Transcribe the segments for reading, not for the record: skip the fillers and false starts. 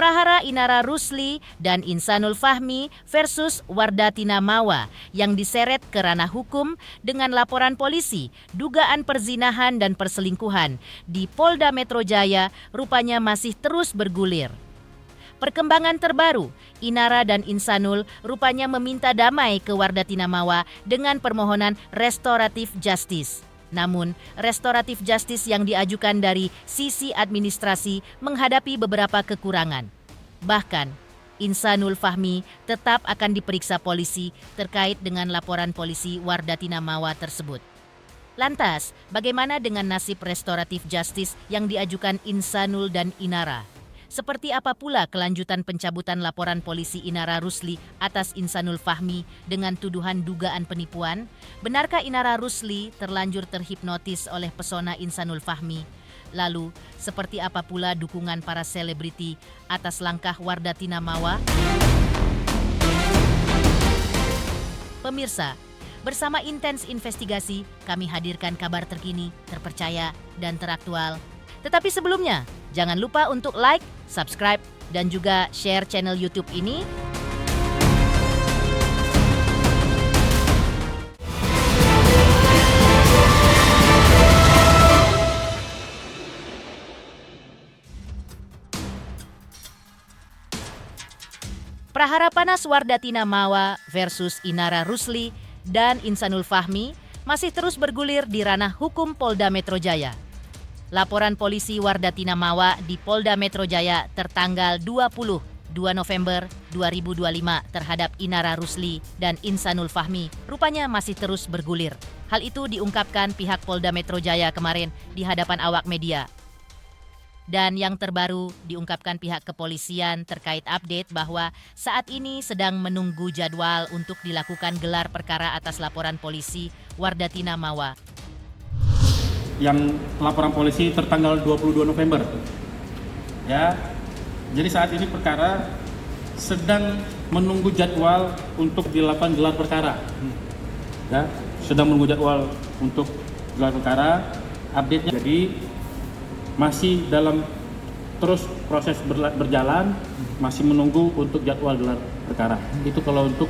Prahara Inara Rusli dan Insanul Fahmi versus Wardatina Mawa yang diseret ke ranah hukum dengan laporan polisi dugaan perzinahan dan perselingkuhan di Polda Metro Jaya rupanya masih terus bergulir. Perkembangan terbaru, Inara dan Insanul rupanya meminta damai ke Wardatina Mawa dengan permohonan restoratif justice. Namun, restoratif justice yang diajukan dari sisi administrasi menghadapi beberapa kekurangan. Bahkan, Insanul Fahmi tetap akan diperiksa polisi terkait dengan laporan polisi Wardatina Mawa tersebut. Lantas, bagaimana dengan nasib restoratif justice yang diajukan Insanul dan Inara? Seperti apa pula kelanjutan pencabutan laporan polisi Inara Rusli atas Insanul Fahmi dengan tuduhan dugaan penipuan? Benarkah Inara Rusli terlanjur terhipnotis oleh pesona Insanul Fahmi? Lalu, seperti apa pula dukungan para selebriti atas langkah Wardatina Mawa? Pemirsa, bersama Intens Investigasi, kami hadirkan kabar terkini, terpercaya, dan teraktual. Tetapi sebelumnya, jangan lupa untuk like, subscribe, dan juga share channel YouTube ini. Prahara panas Wardatina Mawa versus Inara Rusli dan Insanul Fahmi masih terus bergulir di ranah hukum Polda Metro Jaya. Laporan polisi Wardatina Mawa di Polda Metro Jaya tertanggal 22 November 2025 terhadap Inara Rusli dan Insanul Fahmi rupanya masih terus bergulir. Hal itu diungkapkan pihak Polda Metro Jaya kemarin di hadapan awak media. Dan yang terbaru diungkapkan pihak kepolisian terkait update bahwa saat ini sedang menunggu jadwal untuk dilakukan gelar perkara atas laporan polisi Wardatina Mawa. Yang laporan polisi tertanggal 22 November. Ya. Jadi saat ini perkara sedang menunggu jadwal untuk dilakukan gelar perkara. Ya, sedang menunggu jadwal untuk gelar perkara. Update-nya jadi masih dalam terus proses berjalan, masih menunggu untuk jadwal gelar perkara. Itu kalau untuk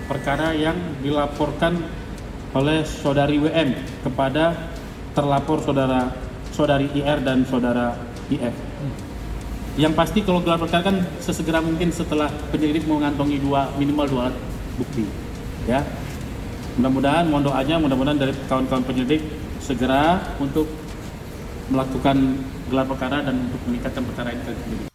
perkara yang dilaporkan oleh saudari WM kepada terlapor saudari IR dan saudara IF. Yang pasti kalau gelar perkara kan sesegera mungkin setelah penyelidik mengantongi minimal dua alat bukti. Ya, mudah-mudahan mohon doanya mudah-mudahan dari kawan-kawan penyelidik segera untuk melakukan gelar perkara dan untuk meningkatkan perkara ini ke penyelidik.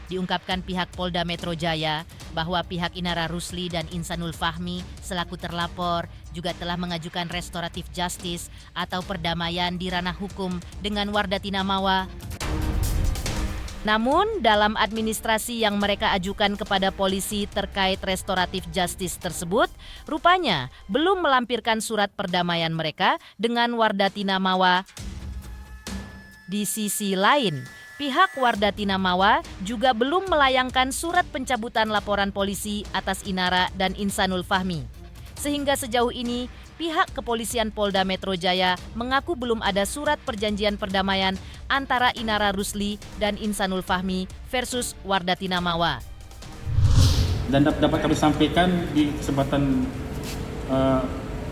Diungkapkan pihak Polda Metro Jaya bahwa pihak Inara Rusli dan Insanul Fahmi selaku terlapor juga telah mengajukan restoratif justice atau perdamaian di ranah hukum dengan Wardatina Mawa. Namun, dalam administrasi yang mereka ajukan kepada polisi terkait restoratif justice tersebut, rupanya belum melampirkan surat perdamaian mereka dengan Wardatina Mawa. Di sisi lain, pihak Wardatina Mawa juga belum melayangkan surat pencabutan laporan polisi atas Inara dan Insanul Fahmi. Sehingga sejauh ini, pihak kepolisian Polda Metro Jaya mengaku belum ada surat perjanjian perdamaian antara Inara Rusli dan Insanul Fahmi versus Wardatina Mawa. Dan dapat kami sampaikan di kesempatan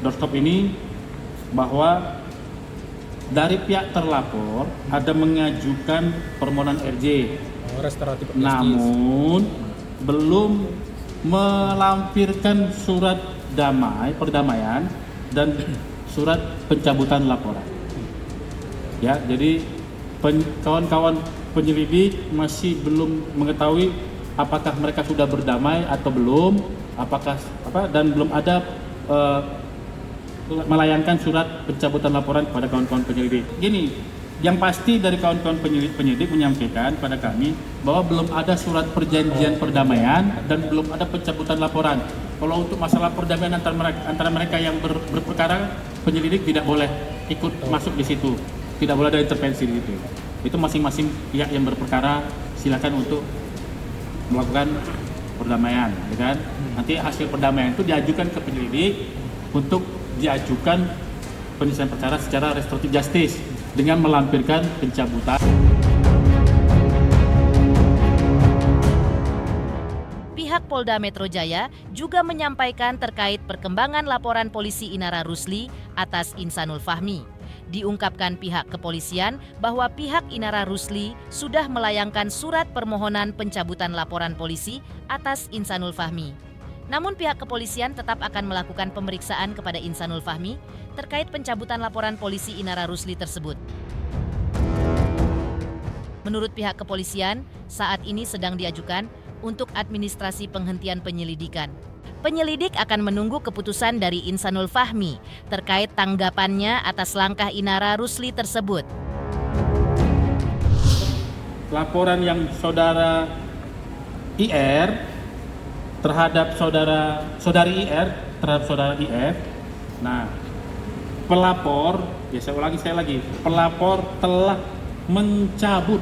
doorstop ini bahwa dari pihak terlapor ada mengajukan permohonan RJ, namun belum melampirkan surat perdamaian dan surat pencabutan laporan. Ya, jadi kawan-kawan penyelidik masih belum mengetahui apakah mereka sudah berdamai atau belum, dan belum ada melayangkan surat pencabutan laporan kepada kawan-kawan penyelidik. Gini, yang pasti dari kawan-kawan penyelidik menyampaikan pada kami bahwa belum ada surat perjanjian perdamaian dan belum ada pencabutan laporan. Kalau untuk masalah perdamaian antara mereka yang berperkara, penyelidik tidak boleh ikut masuk di situ, tidak boleh ada intervensi di situ. Itu masing-masing pihak yang berperkara silakan untuk melakukan perdamaian, ya kan? Nanti hasil perdamaian itu diajukan ke penyelidik untuk diajukan penyelesaian perkara secara restoratif justice dengan melampirkan pencabutan. Pihak Polda Metro Jaya juga menyampaikan terkait perkembangan laporan polisi Inara Rusli atas Insanul Fahmi. Diungkapkan pihak kepolisian bahwa pihak Inara Rusli sudah melayangkan surat permohonan pencabutan laporan polisi atas Insanul Fahmi. Namun pihak kepolisian tetap akan melakukan pemeriksaan kepada Insanul Fahmi terkait pencabutan laporan polisi Inara Rusli tersebut. Menurut pihak kepolisian, saat ini sedang diajukan untuk administrasi penghentian penyelidikan. Penyelidik akan menunggu keputusan dari Insanul Fahmi terkait tanggapannya atas langkah Inara Rusli tersebut. Laporan yang saudara IR terhadap saudari IR terhadap saudara IF. Nah, pelapor, ya saya ulangi sekali lagi, pelapor telah mencabut,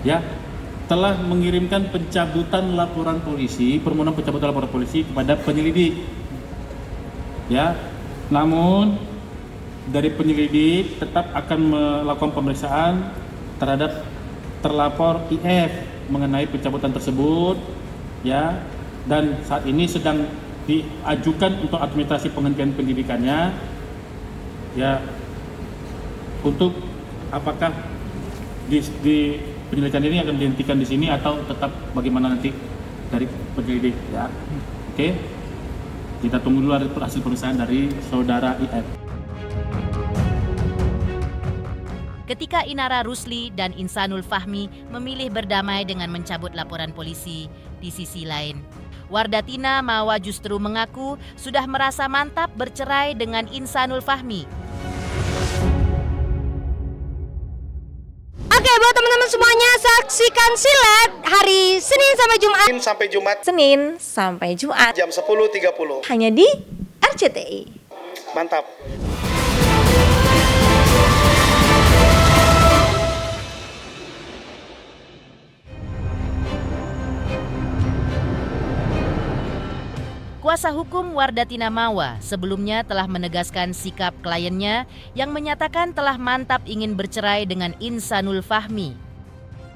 ya, telah mengirimkan pencabutan laporan polisi, permohonan pencabutan laporan polisi kepada penyelidik. Ya, namun dari penyelidik tetap akan melakukan pemeriksaan terhadap terlapor IF mengenai pencabutan tersebut, ya, dan saat ini sedang diajukan untuk administrasi penghentian penyidikannya, ya, untuk apakah di penyelidikan ini akan dihentikan di sini atau tetap bagaimana nanti dari penyelidik, ya. Oke. Kita tunggu dulu hasil pemeriksaan dari saudara IF. Ketika Inara Rusli dan Insanul Fahmi memilih berdamai dengan mencabut laporan polisi, di sisi lain, Wardatina Mawa justru mengaku sudah merasa mantap bercerai dengan Insanul Fahmi. Oke, buat teman-teman semuanya, saksikan silat hari Senin sampai Jumat jam 10.30. hanya di RCTI. Mantap. Kuasa hukum Wardatina Mawa sebelumnya telah menegaskan sikap kliennya yang menyatakan telah mantap ingin bercerai dengan Insanul Fahmi.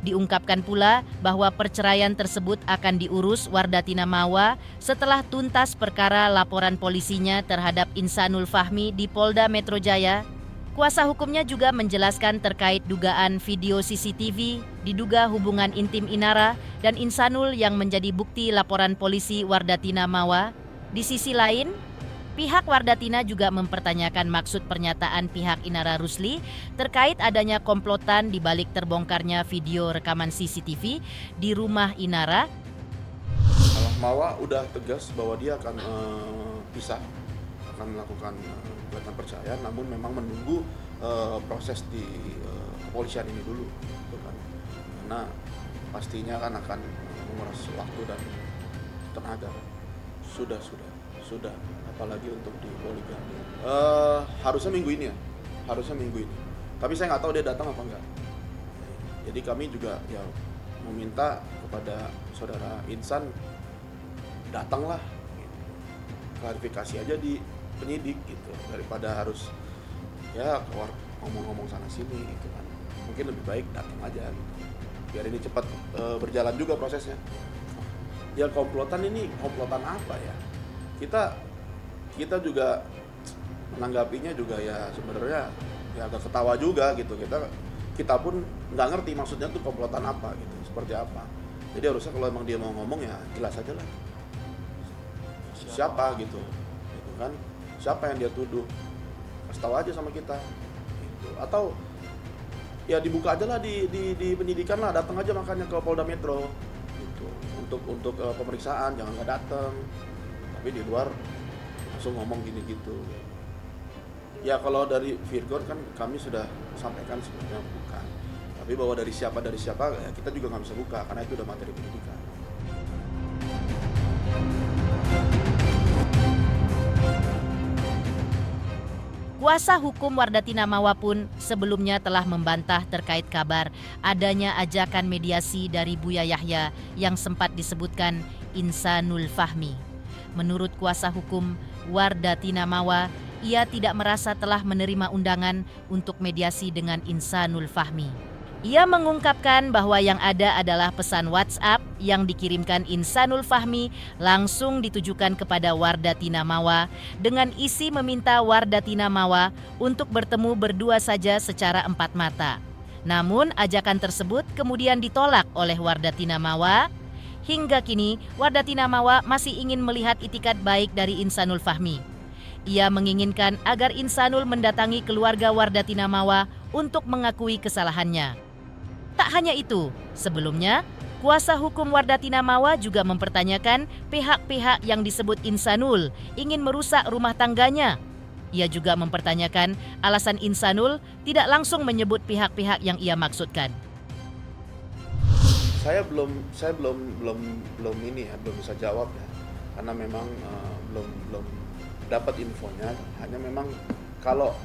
Diungkapkan pula bahwa perceraian tersebut akan diurus Wardatina Mawa setelah tuntas perkara laporan polisinya terhadap Insanul Fahmi di Polda Metro Jaya. Kuasa hukumnya juga menjelaskan terkait dugaan video CCTV diduga hubungan intim Inara dan Insanul yang menjadi bukti laporan polisi Wardatina Mawa. Di sisi lain, pihak Wardatina juga mempertanyakan maksud pernyataan pihak Inara Rusli terkait adanya komplotan di balik terbongkarnya video rekaman CCTV di rumah Inara. Mawa udah tegas bahwa dia akan pisah, akan melakukan gugatan perceraian, namun memang menunggu proses di kepolisian ini dulu, gitu kan. Karena pastinya kan akan menguras waktu dan tenaga. Sudah, apalagi untuk di poligami. Harusnya minggu ini ya, Tapi saya nggak tahu dia datang apa enggak. Jadi kami juga ya meminta kepada saudara Insan datanglah, gitu. Klarifikasi aja di penyidik gitu, daripada harus ya keluar ngomong-ngomong sana sini gitu kan. Mungkin lebih baik datang aja gitu. Biar ini cepat berjalan juga prosesnya. Ya komplotan ini komplotan apa ya? Kita juga menanggapinya juga ya sebenarnya ya agak ketawa juga gitu. Kita pun nggak ngerti maksudnya tuh komplotan apa gitu, seperti apa. Jadi harusnya kalau emang dia mau ngomong ya jelas aja lah. Siapa gitu kan? Siapa yang dia tuduh? Kasih tahu aja sama kita. Gitu. Atau ya dibuka aja lah di penyidikan lah, datang aja makanya ke Polda Metro gitu. Untuk pemeriksaan, jangan nggak datang. Tapi di luar langsung ngomong gini gitu. Ya kalau dari Virgon kan kami sudah sampaikan sebenarnya bukan. Tapi bahwa dari siapa ya kita juga nggak bisa buka karena itu udah materi penyidikan. Kuasa hukum Wardatina Mawa pun sebelumnya telah membantah terkait kabar adanya ajakan mediasi dari Buya Yahya yang sempat disebutkan Insanul Fahmi. Menurut kuasa hukum Wardatina Mawa, ia tidak merasa telah menerima undangan untuk mediasi dengan Insanul Fahmi. Ia mengungkapkan bahwa yang ada adalah pesan WhatsApp yang dikirimkan Insanul Fahmi langsung ditujukan kepada Wardatina Mawa dengan isi meminta Wardatina Mawa untuk bertemu berdua saja secara empat mata. Namun ajakan tersebut kemudian ditolak oleh Wardatina Mawa. Hingga kini Wardatina Mawa masih ingin melihat itikat baik dari Insanul Fahmi. Ia menginginkan agar Insanul mendatangi keluarga Wardatina Mawa untuk mengakui kesalahannya. Tak hanya itu, sebelumnya, kuasa hukum Wardatina Mawa juga mempertanyakan pihak-pihak yang disebut Insanul ingin merusak rumah tangganya. Ia juga mempertanyakan alasan Insanul tidak langsung menyebut pihak-pihak yang ia maksudkan. Saya belum bisa jawab ya, karena memang belum dapat infonya. Hanya memang kalau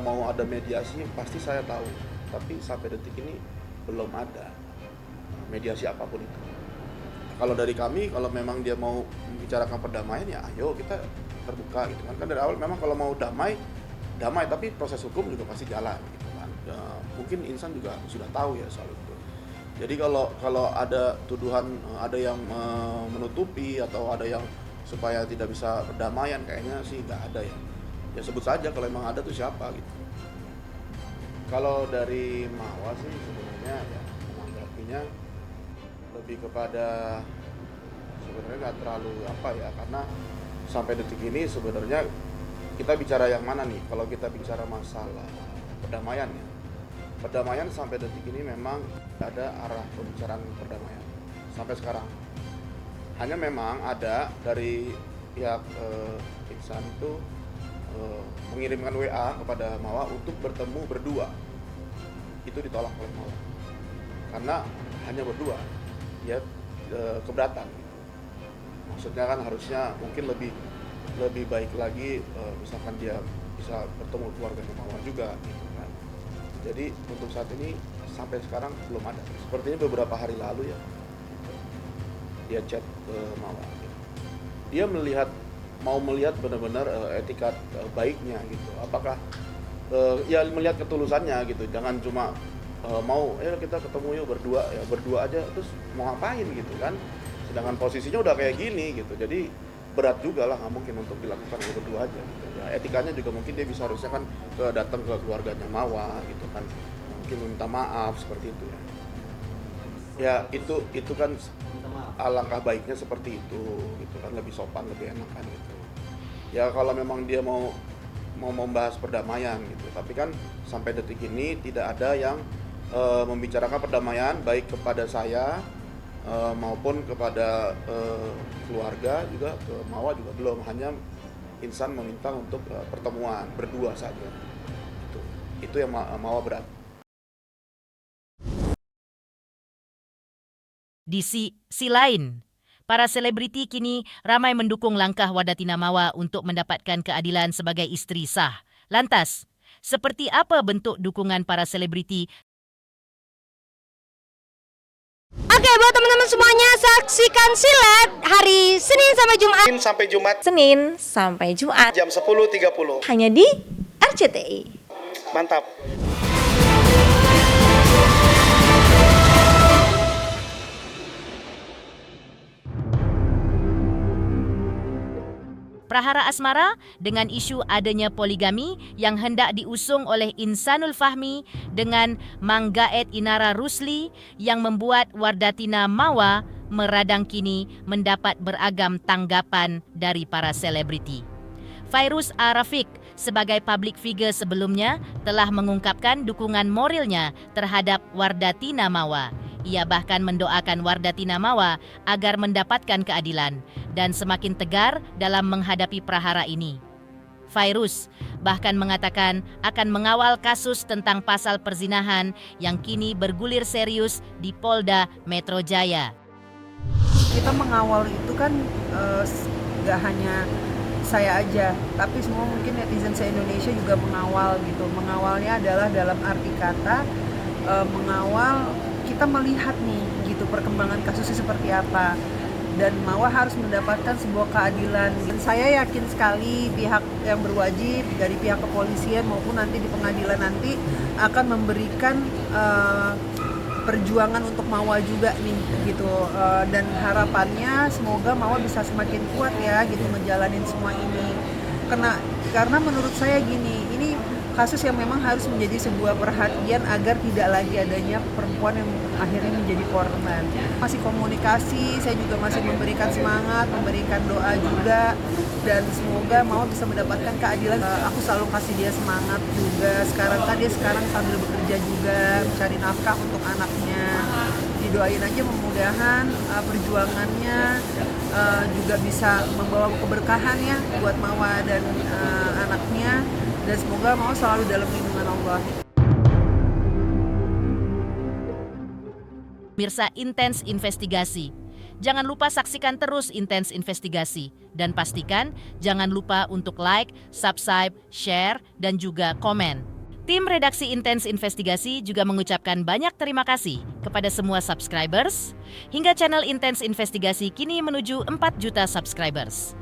mau ada mediasi pasti saya tahu, tapi sampai detik ini belum ada mediasi apapun itu. Kalau dari kami, kalau memang dia mau membicarakan perdamaian, ya ayo kita terbuka gitu kan. Kan dari awal memang kalau mau damai, tapi proses hukum juga pasti jalan gitu kan. Ya, mungkin insan juga sudah tahu ya soal itu. Jadi kalau ada tuduhan, ada yang menutupi atau ada yang supaya tidak bisa perdamaian, kayaknya sih nggak ada ya. Ya sebut saja kalau emang ada tuh siapa gitu. Kalau dari Mawa sih sebenarnya ya menanggapinya lebih kepada sebenarnya nggak terlalu apa ya, karena sampai detik ini sebenarnya kita bicara yang mana nih? Kalau kita bicara masalah perdamaian ya, perdamaian sampai detik ini memang ada arah pembicaraan perdamaian sampai sekarang. Hanya memang ada dari pihak Insan itu mengirimkan WA kepada Mawa untuk bertemu berdua. Itu ditolak oleh Mawa karena hanya berdua, dia keberatan. Maksudnya kan harusnya mungkin lebih baik lagi misalkan dia bisa bertemu keluarga Mawa juga gitu kan. Jadi untuk saat ini sampai sekarang belum ada. Sepertinya beberapa hari lalu ya dia chat ke Mawa. Dia mau melihat benar-benar etikat baiknya gitu. Apakah ya melihat ketulusannya gitu. Jangan cuma mau kita ketemu yuk berdua aja terus mau ngapain gitu kan. Sedangkan posisinya udah kayak gini gitu. Jadi berat juga lah, nggak mungkin untuk dilakukan berdua aja gitu. Ya, etikanya juga mungkin dia bisa harusnya kan datang ke keluarganya Mawa gitu kan. Mungkin minta maaf seperti itu ya. Ya itu kan alangkah baiknya seperti itu gitu kan, lebih sopan, lebih enak kan gitu. Ya kalau memang dia mau membahas perdamaian gitu, tapi kan sampai detik ini tidak ada yang membicarakan perdamaian baik kepada saya maupun kepada keluarga, juga ke Mawa juga belum. Hanya Insan meminta untuk pertemuan berdua saja. Itu yang Mawa berat. Di sisi lain, para selebriti kini ramai mendukung langkah Wardatina Mawa untuk mendapatkan keadilan sebagai istri sah. Lantas, seperti apa bentuk dukungan para selebriti? Oke, buat teman-teman semuanya, saksikan silet hari Senin sampai Jumat. Senin sampai Jumat Jam 10.30. hanya di RCTI. Mantap. Prahara asmara dengan isu adanya poligami yang hendak diusung oleh Insanul Fahmi dengan Mang Gaet Inara Rusli yang membuat Wardatina Mawa meradang kini mendapat beragam tanggapan dari para selebriti. Fairuz Arafiq sebagai public figure sebelumnya telah mengungkapkan dukungan moralnya terhadap Wardatina Mawa. Ia bahkan mendoakan Wardatina Mawa agar mendapatkan keadilan dan semakin tegar dalam menghadapi prahara ini. Fairuz bahkan mengatakan akan mengawal kasus tentang pasal perzinahan yang kini bergulir serius di Polda Metro Jaya. Kita mengawal itu kan gak hanya saya aja, tapi semua mungkin netizen se-Indonesia juga mengawal gitu. Mengawalnya adalah dalam arti kata mengawal kita melihat nih gitu perkembangan kasusnya seperti apa. dan Mawa harus mendapatkan sebuah keadilan. Dan saya yakin sekali pihak yang berwajib dari pihak kepolisian maupun nanti di pengadilan nanti akan memberikan perjuangan untuk Mawa juga nih gitu, dan harapannya semoga Mawa bisa semakin kuat ya gitu ngejalanin semua ini. Karena menurut saya gini, ini kasus yang memang harus menjadi sebuah perhatian agar tidak lagi adanya perempuan yang akhirnya menjadi korban. Masih komunikasi, saya juga masih memberikan semangat, memberikan doa juga, dan semoga Mawa bisa mendapatkan keadilan. Aku selalu kasih dia semangat juga. Sekarang dia sambil bekerja juga, mencari nafkah untuk anaknya. Didoain aja mudah-mudahan perjuangannya juga bisa membawa keberkahan ya buat Mawa dan anaknya. Dan semoga Mawa selalu dalam lindungan Allah. Mirsa Intens Investigasi. Jangan lupa saksikan terus Intens Investigasi. Dan pastikan jangan lupa untuk like, subscribe, share, dan juga komen. Tim redaksi Intens Investigasi juga mengucapkan banyak terima kasih kepada semua subscribers, hingga channel Intens Investigasi kini menuju 4 juta subscribers.